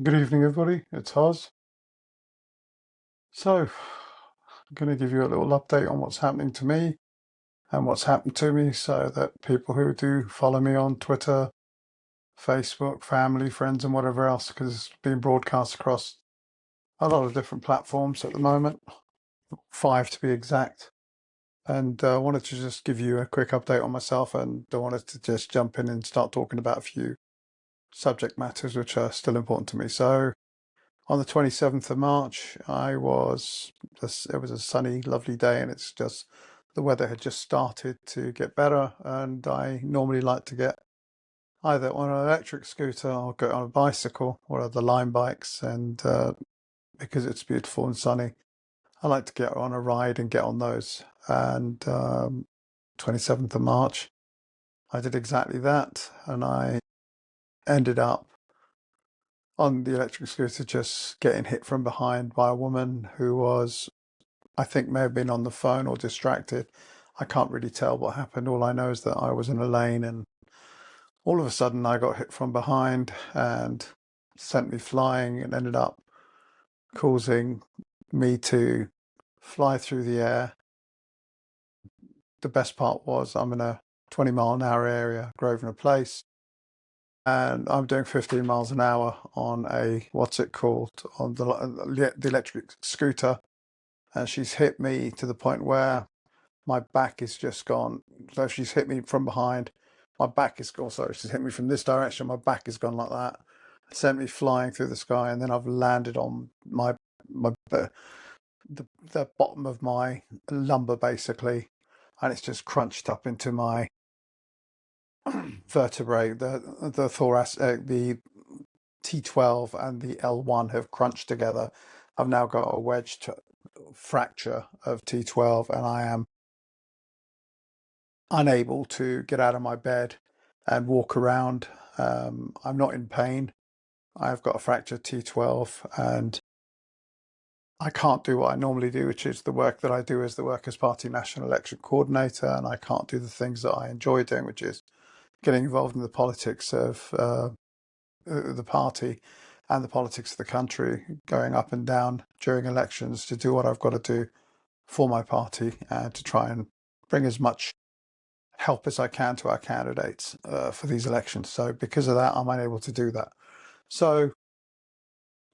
Good evening, everybody. It's Oz. So, I'm going to give you a little update on what's happening to me and what's happened to me so that people who do follow me on Twitter, Facebook, family, friends, and whatever else, because it's being broadcast across a lot of different platforms at the moment, 5 to be exact. And I wanted to just give you a quick update on myself, and I wanted to just jump in and start talking about a few subject matters which are still important to me. So, on the 27th of March, it was a sunny, lovely day, and it's just the weather had just started to get better. And I normally like to get either on an electric scooter or go on a bicycle or the Lime bikes. And because it's beautiful and sunny, I like to get on a ride and get on those. And 27th of March, I did exactly that, and I ended up on the electric scooter just getting hit from behind by a woman who was, I think, may have been on the phone or distracted. I can't really tell what happened. All I know is that I was in a lane, and all of a sudden I got hit from behind and sent me flying, and ended up causing me to fly through the air. The best part was I'm in a 20-mile-an-hour area, Grosvenor Place, and I'm doing 15 miles an hour on a, what's it called, on the electric scooter. And she's hit me to the point where my back is just gone. So she's hit me from behind. My back is gone. Sorry, she's hit me from this direction. My back is gone like that. Sent me flying through the sky, and then I've landed on my the bottom of my lumbar basically, and it's just crunched up into my vertebrae. The thoracic, the T12 and the L1 have crunched together. I've now got a wedged fracture of T12, and I am unable to get out of my bed and walk around. I'm not in pain. I've got a fractured T12, and I can't do what I normally do, which is the work that I do as the Workers' Party National Election Coordinator, and I can't do the things that I enjoy doing, which is getting involved in the politics of the party and the politics of the country, going up and down during elections to do what I've got to do for my party and to try and bring as much help as I can to our candidates for these elections. So because of that, I'm unable to do that. So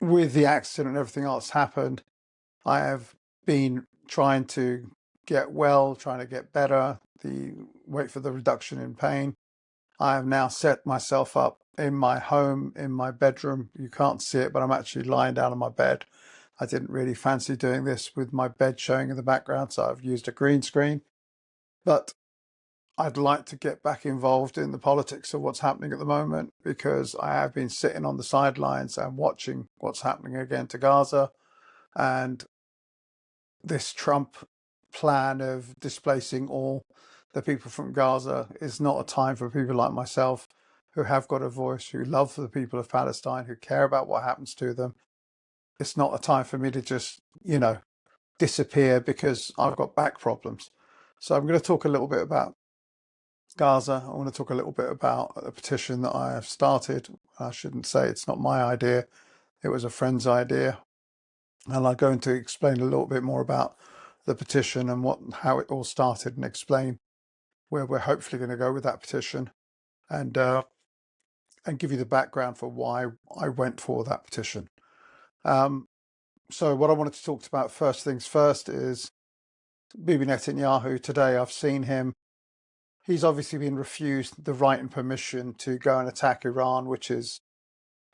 with the accident and everything else happened, I have been trying to get well, trying to get better, wait for the reduction in pain. I have now set myself up in my home, in my bedroom. You can't see it, but I'm actually lying down on my bed. I didn't really fancy doing this with my bed showing in the background, so I've used a green screen. But I'd like to get back involved in the politics of what's happening at the moment, because I have been sitting on the sidelines and watching what's happening again to Gaza, and this Trump plan of displacing all the people from Gaza is not a time for people like myself who have got a voice, who love the people of Palestine, who care about what happens to them. It's not a time for me to just, disappear because I've got back problems. So I'm going to talk a little bit about Gaza. I want to talk a little bit about a petition that I have started. I shouldn't say it's not my idea. It was a friend's idea. And I'm going to explain a little bit more about the petition and how it all started, and explain where we're hopefully going to go with that petition, and give you the background for why I went for that petition. So what I wanted to talk about, first things first, is Bibi Netanyahu. Today I've seen him. He's obviously been refused the right and permission to go and attack Iran, which is,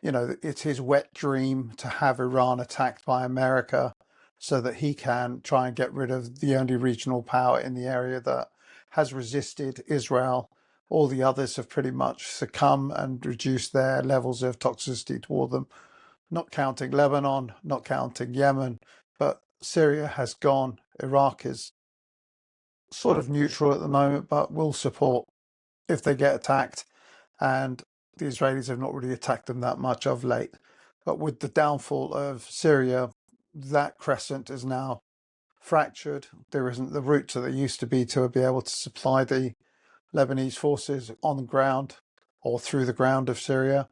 it's his wet dream to have Iran attacked by America so that he can try and get rid of the only regional power in the area that has resisted Israel. All the others have pretty much succumbed and reduced their levels of toxicity toward them, not counting Lebanon, not counting Yemen, but Syria has gone. Iraq is sort of neutral at the moment, but will support if they get attacked. And the Israelis have not really attacked them that much of late. But with the downfall of Syria, that crescent is now fractured. There isn't the route that there used to be able to supply the Lebanese forces on the ground or through the ground of Syria.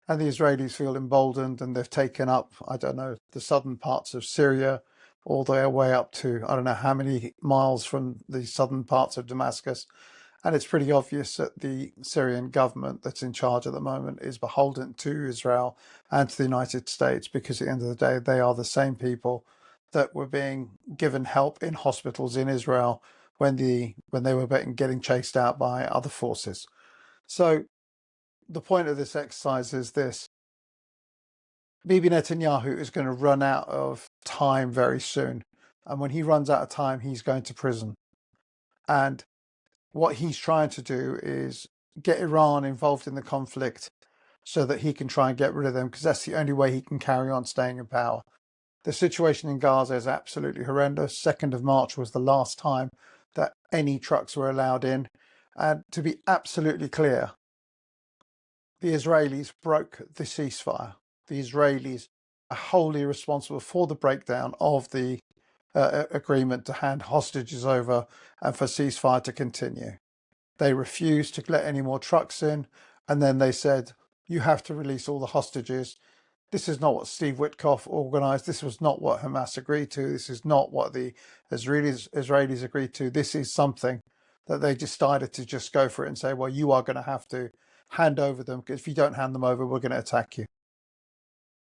And the Israelis feel emboldened, and they've taken up, I don't know, the southern parts of Syria, all the way up to, I don't know how many miles from the southern parts of Damascus. And it's pretty obvious that the Syrian government that's in charge at the moment is beholden to Israel and to the United States, because at the end of the day, they are the same people that were being given help in hospitals in Israel when they were getting chased out by other forces. So the point of this exercise is this: Bibi Netanyahu is going to run out of time very soon. And when he runs out of time, he's going to prison. And what he's trying to do is get Iran involved in the conflict so that he can try and get rid of them, because that's the only way he can carry on staying in power. The situation in Gaza is absolutely horrendous. 2nd of March was the last time that any trucks were allowed in. And to be absolutely clear, the Israelis broke the ceasefire. The Israelis are wholly responsible for the breakdown of the agreement to hand hostages over and for ceasefire to continue. They refused to let any more trucks in, and then they said, you have to release all the hostages. This is not what Steve Witkoff organised. This was not what Hamas agreed to. This is not what the Israelis agreed to. This is something that they decided to just go for it and say, well, you are going to have to hand over them, because if you don't hand them over, we're going to attack you.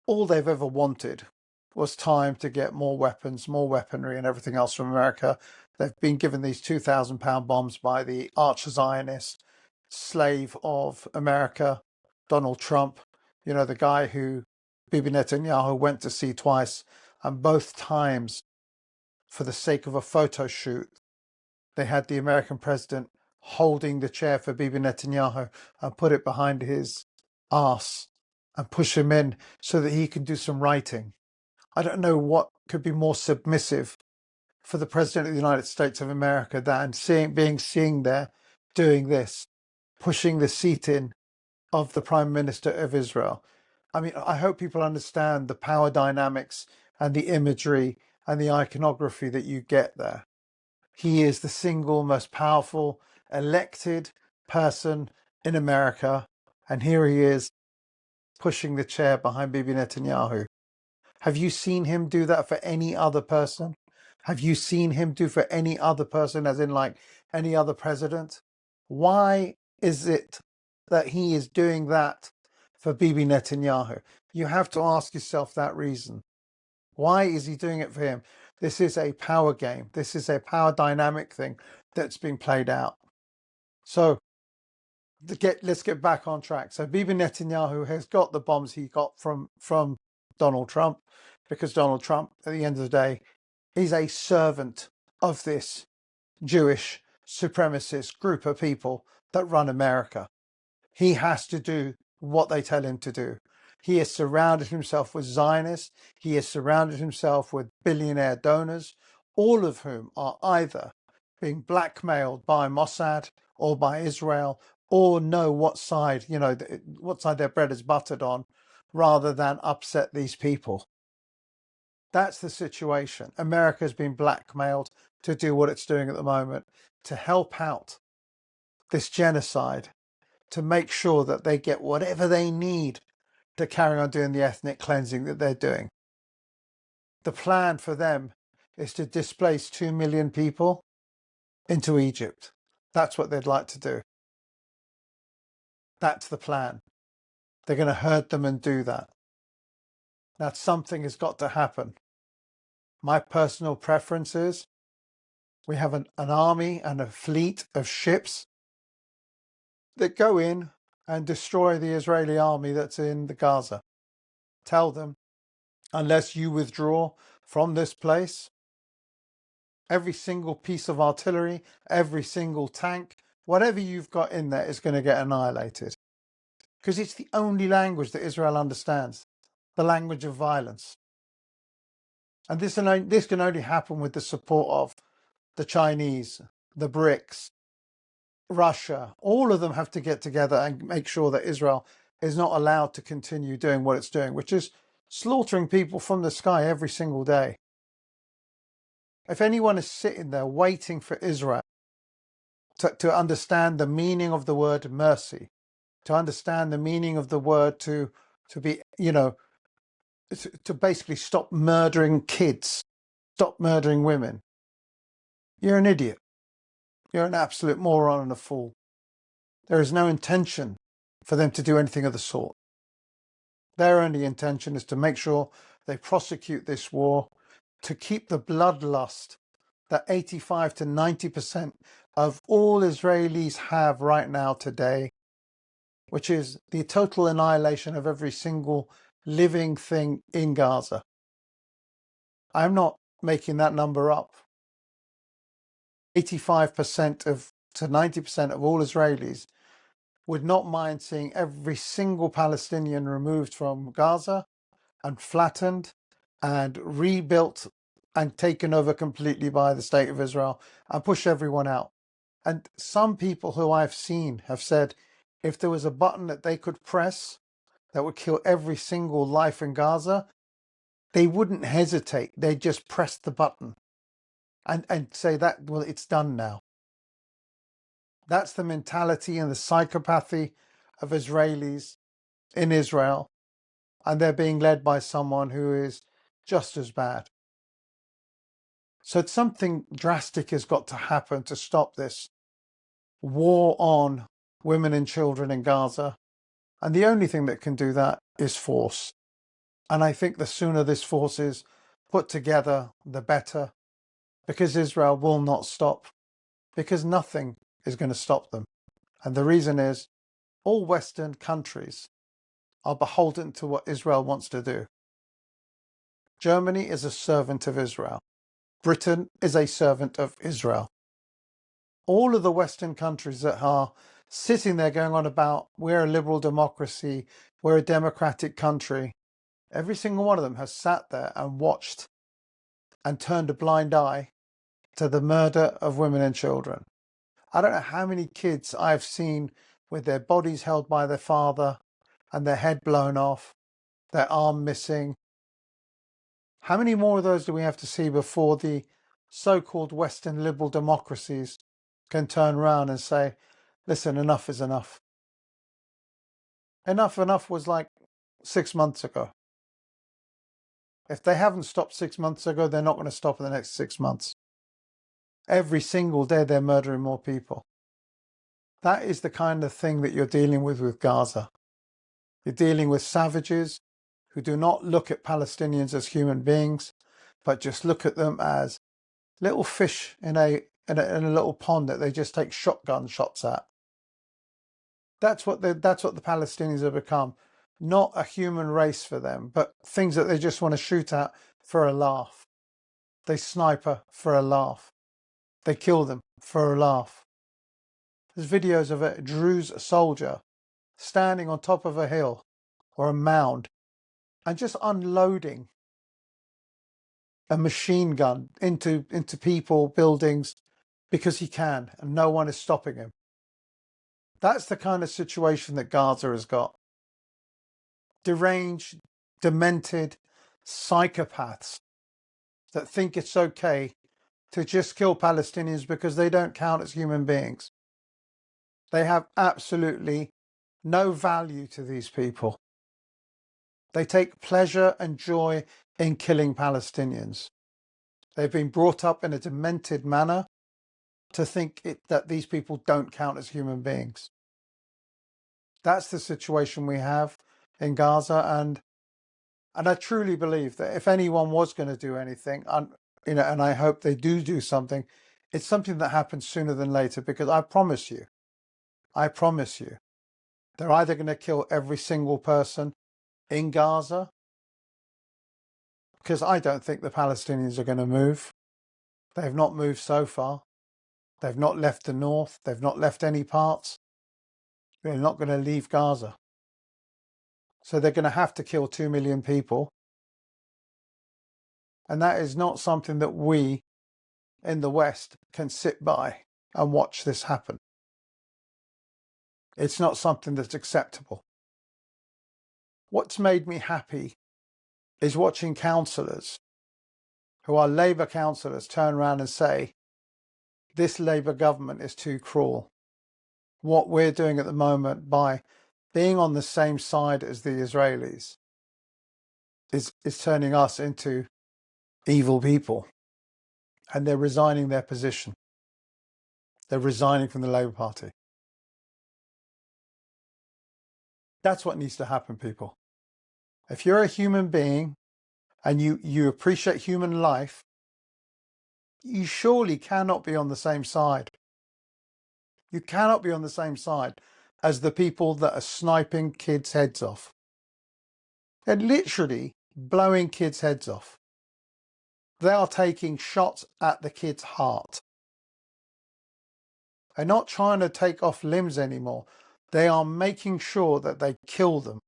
All they've ever wanted was time to get more weapons, more weaponry and everything else from America. They've been given these 2,000-pound bombs by the arch-Zionist slave of America, Donald Trump, the guy who Bibi Netanyahu went to see twice, and both times, for the sake of a photo shoot, they had the American president holding the chair for Bibi Netanyahu and put it behind his arse and push him in so that he can do some writing. I don't know what could be more submissive for the President of the United States of America than being seen there doing this, pushing the seat in of the Prime Minister of Israel. I mean, I hope people understand the power dynamics and the imagery and the iconography that you get there. He is the single most powerful elected person in America, and here he is pushing the chair behind Bibi Netanyahu. Have you seen him do that for any other person? Have you seen him do for any other person, as in like any other president? Why is it that he is doing that for Bibi Netanyahu? You have to ask yourself that reason. Why is he doing it for him? This is a power game. This is a power dynamic thing that's being played out. So let's get back on track. So Bibi Netanyahu has got the bombs he got from Donald Trump, because Donald Trump, at the end of the day, is a servant of this Jewish supremacist group of people that run America. He has to do what they tell him to do. He has surrounded himself with Zionists. He has surrounded himself with billionaire donors, all of whom are either being blackmailed by Mossad or by Israel, or know what side, what side their bread is buttered on, rather than upset these people. That's the situation. America's been blackmailed to do what it's doing at the moment, to help out this genocide, to make sure that they get whatever they need to carry on doing the ethnic cleansing that they're doing. The plan for them is to displace 2 million people into Egypt. That's what they'd like to do. That's the plan. They're going to herd them and do that. Now, something has got to happen. My personal preference is we have an army and a fleet of ships that go in and destroy the Israeli army that's in the Gaza. Tell them, unless you withdraw from this place, every single piece of artillery, every single tank, whatever you've got in there is going to get annihilated. Because it's the only language that Israel understands, the language of violence. And this can only happen with the support of the Chinese, the BRICS, Russia. All of them have to get together and make sure that Israel is not allowed to continue doing what it's doing, which is slaughtering people from the sky every single day. If anyone is sitting there waiting for Israel to understand the meaning of the word mercy, to understand the meaning of the word to to be, to basically stop murdering kids, stop murdering women. You're an idiot. You're an absolute moron and a fool. There is no intention for them to do anything of the sort. Their only intention is to make sure they prosecute this war, to keep the bloodlust that 85 to 90% of all Israelis have right now today, which is the total annihilation of every single living thing in Gaza. I'm not making that number up. 85% to 90% of all Israelis would not mind seeing every single Palestinian removed from Gaza and flattened and rebuilt and taken over completely by the state of Israel and push everyone out. And some people who I've seen have said if there was a button that they could press that would kill every single life in Gaza, they wouldn't hesitate. They'd just press the button and say that, well, it's done now. That's the mentality and the psychopathy of Israelis in Israel. And they're being led by someone who is just as bad. So something drastic has got to happen to stop this war on women and children in Gaza. And the only thing that can do that is force. And I think the sooner this force is put together, the better, because Israel will not stop, because nothing is going to stop them. And the reason is all Western countries are beholden to what Israel wants to do. Germany is a servant of Israel. Britain is a servant of Israel. All of the Western countries that are sitting there going on about we're a liberal democracy, we're a democratic country, every single one of them has sat there and watched and turned a blind eye to the murder of women and children. I don't know how many kids I've seen with their bodies held by their father and their head blown off, their arm missing. How many more of those do we have to see before the so-called Western liberal democracies can turn around and say, listen, enough is enough. Enough was like 6 months ago. If they haven't stopped 6 months ago, they're not going to stop in the next 6 months. Every single day they're murdering more people. That is the kind of thing that you're dealing with Gaza. You're dealing with savages who do not look at Palestinians as human beings, but just look at them as little fish in a little pond that they just take shotgun shots at. That's what the Palestinians have become. Not a human race for them, but things that they just want to shoot at for a laugh. They sniper for a laugh. They kill them for a laugh. There's videos of a Druze soldier standing on top of a hill or a mound and just unloading a machine gun into people, buildings, because he can, and no one is stopping him. That's the kind of situation that Gaza has got. Deranged, demented psychopaths that think it's okay to just kill Palestinians because they don't count as human beings. They have absolutely no value to these people. They take pleasure and joy in killing Palestinians. They've been brought up in a demented manner to think that these people don't count as human beings. That's the situation we have in Gaza, and I truly believe that if anyone was going to do anything, and I hope they do something, it's something that happens sooner than later, because I promise you, they're either going to kill every single person in Gaza, because I don't think the Palestinians are going to move. They've not moved so far. They've not left the north. They've not left any parts. They're not going to leave Gaza. So they're going to have to kill 2 million people. And that is not something that we in the West can sit by and watch this happen. It's not something that's acceptable. What's made me happy is watching councillors who are Labour councillors turn around and say, this Labour government is too cruel. What we're doing at the moment by being on the same side as the Israelis is turning us into evil people. And they're resigning their position. They're resigning from the Labour Party. That's what needs to happen, people. If you're a human being and you appreciate human life, you surely cannot be on the same side. You cannot be on the same side as the people that are sniping kids' heads off. They're literally blowing kids' heads off. They are taking shots at the kid's heart. They're not trying to take off limbs anymore. They are making sure that they kill them.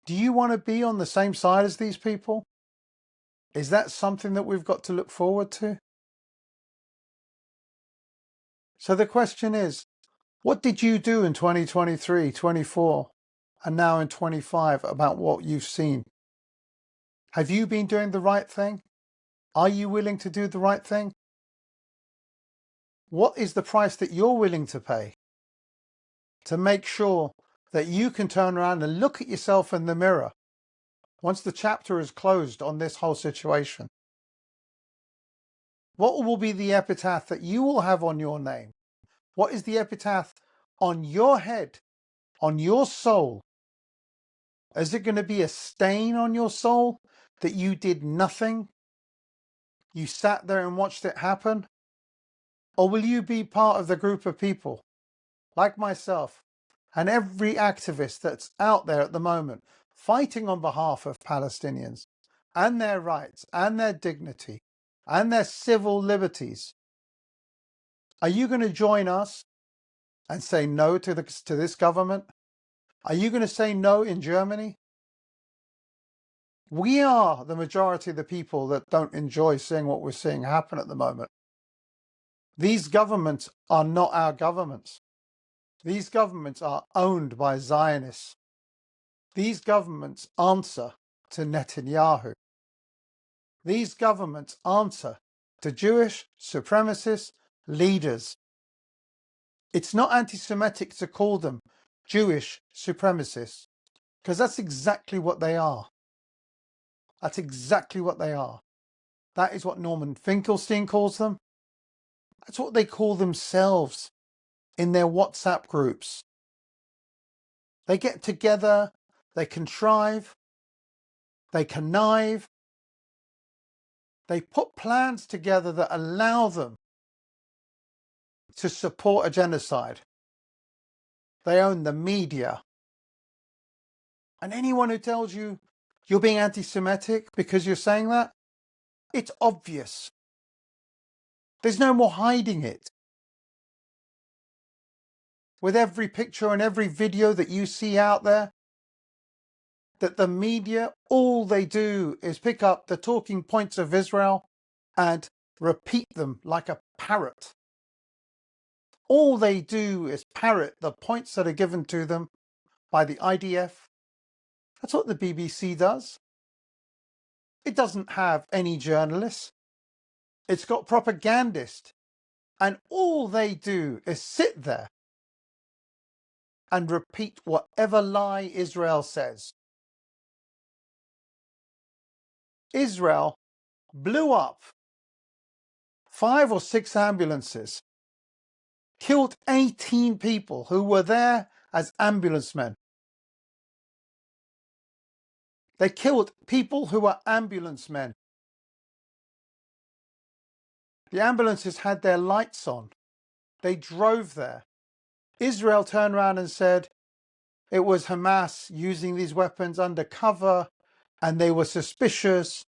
Do you want to be on the same side as these people? Is that something that we've got to look forward to? So the question is, what did you do in 2023, 24, and now in 25 about what you've seen? Have you been doing the right thing? Are you willing to do the right thing? What is the price that you're willing to pay to make sure that you can turn around and look at yourself in the mirror once the chapter is closed on this whole situation? What will be the epitaph that you will have on your name? What is the epitaph on your head, on your soul? Is it going to be a stain on your soul that you did nothing? You sat there and watched it happen? Or will you be part of the group of people, like myself, and every activist that's out there at the moment, fighting on behalf of Palestinians and their rights and their dignity and their civil liberties? Are you going to join us and say no to this government? Are you going to say no in Germany? We are the majority of the people that don't enjoy seeing what we're seeing happen at the moment. These governments are not our governments. These governments are owned by Zionists. These governments answer to Netanyahu. These governments answer to Jewish supremacist leaders. It's not anti-Semitic to call them Jewish supremacists, because that's exactly what they are. That's exactly what they are. That is what Norman Finkelstein calls them. That's what they call themselves in their WhatsApp groups. They get together, they contrive, they connive, they put plans together that allow them to support a genocide. They own the media. And anyone who tells you you're being anti-Semitic because you're saying that, it's obvious. There's no more hiding it. With every picture and every video that you see out there, that the media, all they do is pick up the talking points of Israel and repeat them like a parrot. All they do is parrot the points that are given to them by the IDF. That's what the BBC does. It doesn't have any journalists. It's got propagandists. And all they do is sit there and repeat whatever lie Israel says. Israel blew up 5 or 6 ambulances, killed 18 people who were there as ambulance men. They killed people who were ambulance men. The ambulances had their lights on. They drove there. Israel turned around and said it was Hamas using these weapons undercover and they were suspicious.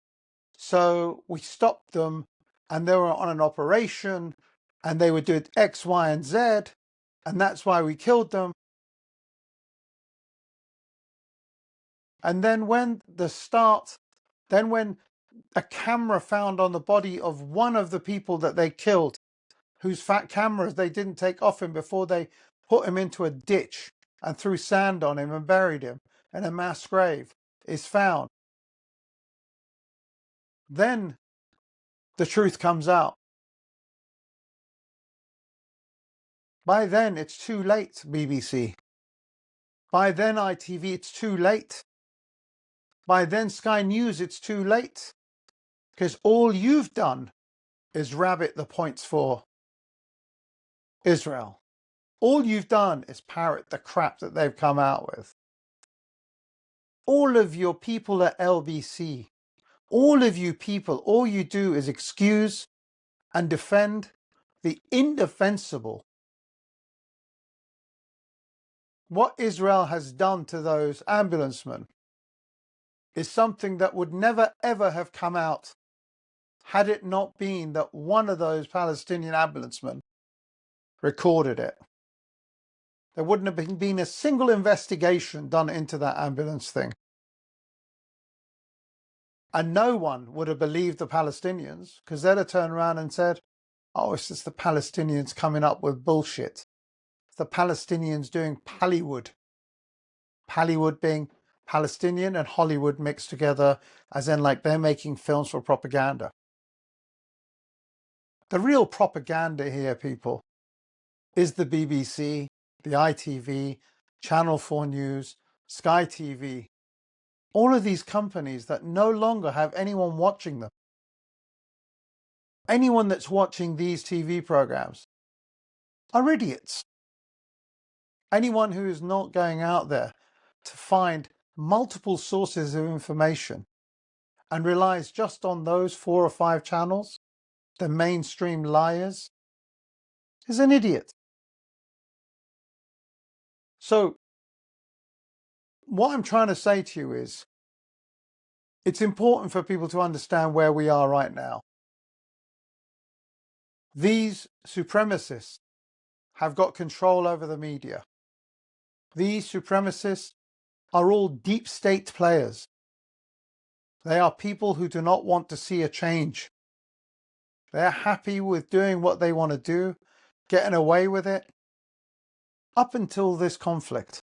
So we stopped them and they were on an operation and they were doing X, Y, and Z. And that's why we killed them. And then when a camera found on the body of one of the people that they killed, whose fat cameras they didn't take off him before they put him into a ditch and threw sand on him and buried him in a mass grave, is found. Then the truth comes out. By then, it's too late, BBC. By then, ITV, it's too late. By then, Sky News, it's too late. Because all you've done is rabbit the points for Israel. All you've done is parrot the crap that they've come out with. All of your people at LBC, all of you people, all you do is excuse and defend the indefensible. What Israel has done to those ambulancemen is something that would never ever have come out had it not been that one of those Palestinian ambulancemen recorded it. There wouldn't have been a single investigation done into that ambulance thing. And no one would have believed the Palestinians, because they'd have turned around and said, oh, it's just the Palestinians coming up with bullshit. It's the Palestinians doing Pallywood. Pallywood being Palestinian and Hollywood mixed together, as in like they're making films for propaganda. The real propaganda here, people, is the BBC, the ITV, Channel 4 News, Sky TV. All of these companies that no longer have anyone watching them. Anyone that's watching these TV programs are idiots. Anyone who is not going out there to find multiple sources of information and relies just on those 4 or 5 channels, the mainstream liars, is an idiot. So what I'm trying to say to you is, it's important for people to understand where we are right now. These supremacists have got control over the media. These supremacists are all deep state players. They are people who do not want to see a change. They're happy with doing what they want to do, getting away with it, up until this conflict.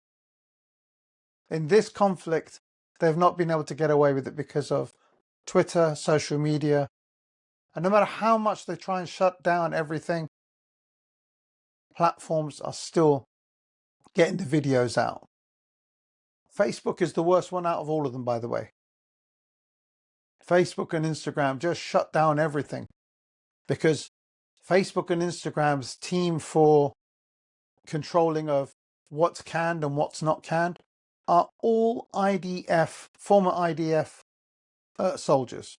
In this conflict, they've not been able to get away with it because of Twitter, social media, and no matter how much they try and shut down everything, platforms are still getting the videos out. Facebook is the worst one out of all of them, by the way. Facebook and Instagram just shut down everything because Facebook and Instagram's team for controlling of what's canned and what's not canned are all IDF, former IDF soldiers.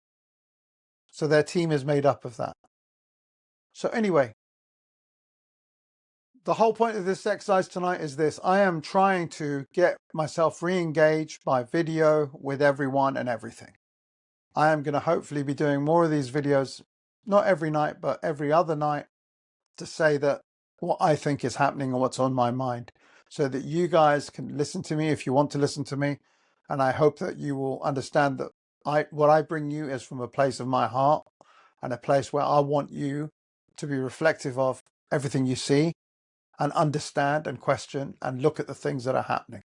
So their team is made up of that. So anyway, the whole point of this exercise tonight is this. I am trying to get myself re-engaged by video with everyone and everything. I am going to hopefully be doing more of these videos, not every night, but every other night, to say that what I think is happening and what's on my mind, so that you guys can listen to me if you want to listen to me. And I hope that you will understand that what I bring you is from a place of my heart and a place where I want you to be reflective of everything you see and understand and question and look at the things that are happening.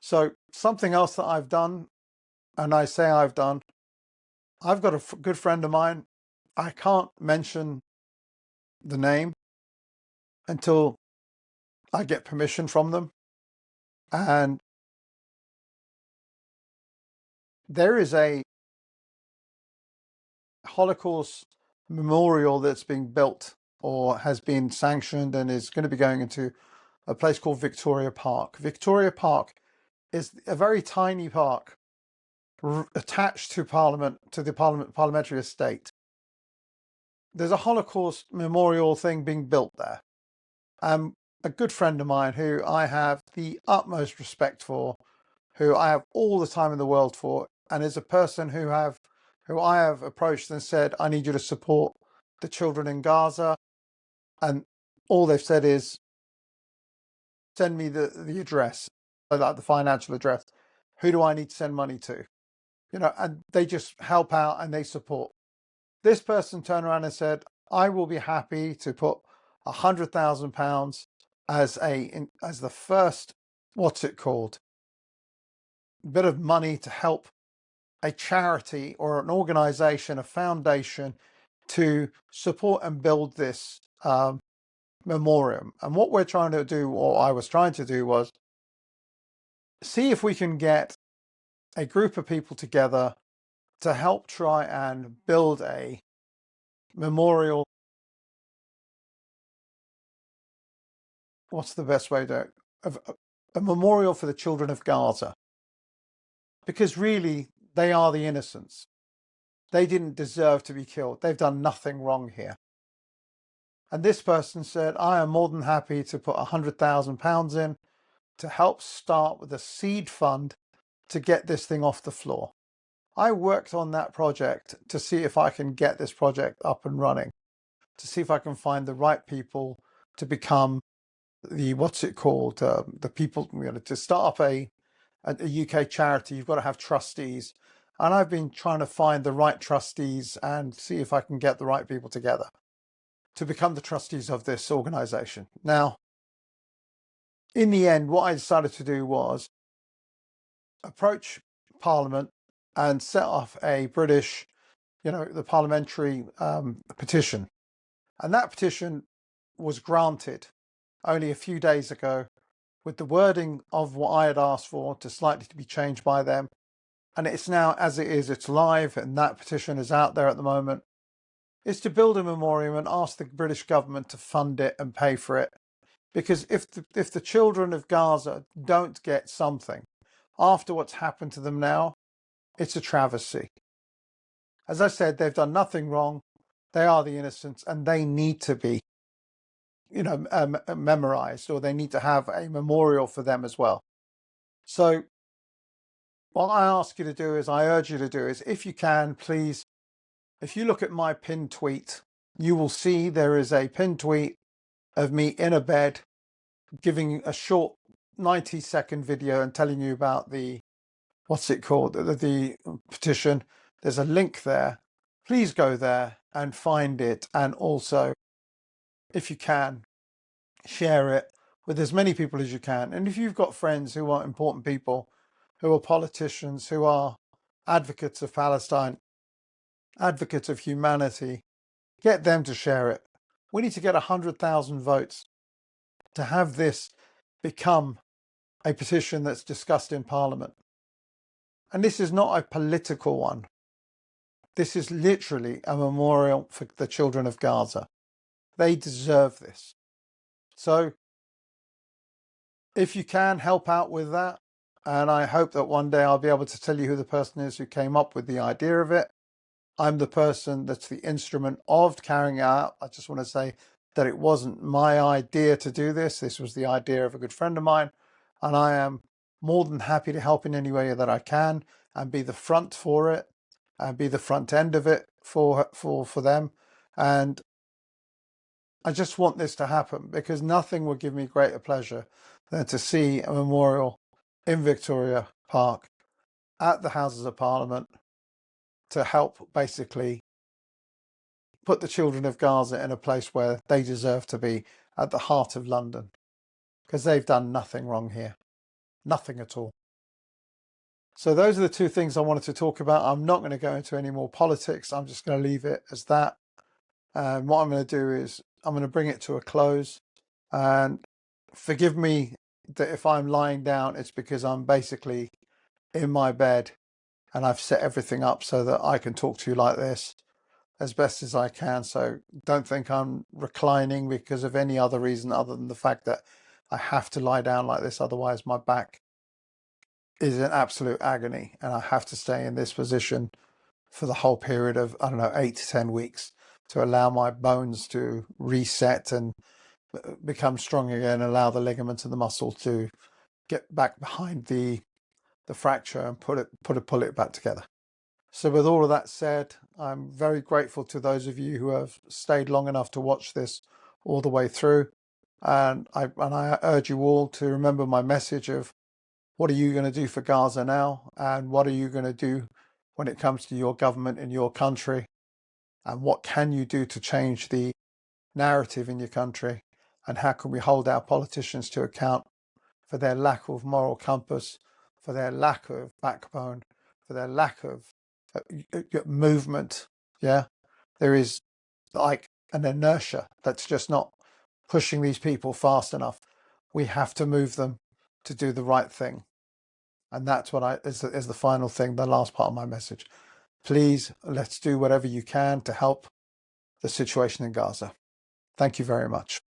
So something else that I've done, and I say I've done, I've got a good friend of mine. I can't mention the name until I get permission from them. And there is a Holocaust memorial that's being built or has been sanctioned and is going to be going into a place called Victoria Park. Victoria Park is a very tiny park attached to Parliament, to the parliamentary estate. There's a Holocaust memorial thing being built there. A good friend of mine who I have the utmost respect for, who I have all the time in the world for, and is a person who I have approached and said, I need you to support the children in Gaza. And all they've said is, send me the address, like the financial address. Who do I need to send money to? You know, and they just help out and they support. This person turned around and said, I will be happy to put £100,000 as the first, what's it called, bit of money to help a charity or an organization, a foundation, to support and build this memoriam. And what we're trying to do, or I was trying to do, was see if we can get a group of people together to help try and build a memorial. What's the best way to a memorial for the children of Gaza? Because really, they are the innocents. They didn't deserve to be killed. They've done nothing wrong here. And this person said, I am more than happy to put £100,000 in to help start with a seed fund to get this thing off the floor. I worked on that project to see if I can get this project up and running, to see if I can find the right people to become the, what's it called, the people, to start up a UK charity. You've got to have trustees. And I've been trying to find the right trustees and see if I can get the right people together to become the trustees of this organization. Now, in the end, what I decided to do was approach Parliament and set off a British, the parliamentary petition. And that petition was granted only a few days ago, with the wording of what I had asked for to slightly to be changed by them. And it's now, as it is, it's live, and that petition is out there at the moment. Is to build a memoriam and ask the British government to fund it and pay for it. Because if the children of Gaza don't get something after what's happened to them now, it's a travesty. As I said, they've done nothing wrong. They are the innocents, and they need to be, memorized, or they need to have a memorial for them as well. So what I ask you to do is, I urge you to do is, if you can, please, if you look at my pinned tweet, you will see there is a pinned tweet of me in a bed giving a short 90-second video and telling you about the, what's it called, the petition. There's a link there. Please go there and find it. And also, if you can, share it with as many people as you can. And if you've got friends who are important people, who are politicians, who are advocates of Palestine, advocates of humanity, get them to share it. We need to get 100,000 votes to have this become a petition that's discussed in Parliament. And this is not a political one. This is literally a memorial for the children of Gaza. They deserve this. So if you can, help out with that. And I hope that one day I'll be able to tell you who the person is who came up with the idea of it. I'm the person that's the instrument of carrying it out. I just want to say that it wasn't my idea to do this. This was the idea of a good friend of mine. And I am more than happy to help in any way that I can and be the front for it and be the front end of it for them. And I just want this to happen because nothing would give me greater pleasure than to see a memorial in Victoria Park at the Houses of Parliament to help basically put the children of Gaza in a place where they deserve to be, at the heart of London, because they've done nothing wrong here. Nothing at all. So those are the two things I wanted to talk about. I'm not going to go into any more politics. I'm just going to leave it as that. And what I'm going to do is I'm going to bring it to a close. And forgive me that if I'm lying down, it's because I'm basically in my bed and I've set everything up so that I can talk to you like this as best as I can. So don't think I'm reclining because of any other reason other than the fact that I have to lie down like this. Otherwise, my back is in absolute agony and I have to stay in this position for the whole period of, 8 to 10 weeks to allow my bones to reset and become strong again, allow the ligaments and the muscle to get back behind the fracture and pull it back together. So with all of that said, I'm very grateful to those of you who have stayed long enough to watch this all the way through. And I urge you all to remember my message of what are you going to do for Gaza now? And what are you going to do when it comes to your government in your country? And what can you do to change the narrative in your country? And how can we hold our politicians to account for their lack of moral compass, for their lack of backbone, for their lack of movement? Yeah, there is like an inertia that's just not pushing these people fast enough. We have to move them to do the right thing. And that's what is the final thing, the last part of my message. Please, let's do whatever you can to help the situation in Gaza. Thank you very much.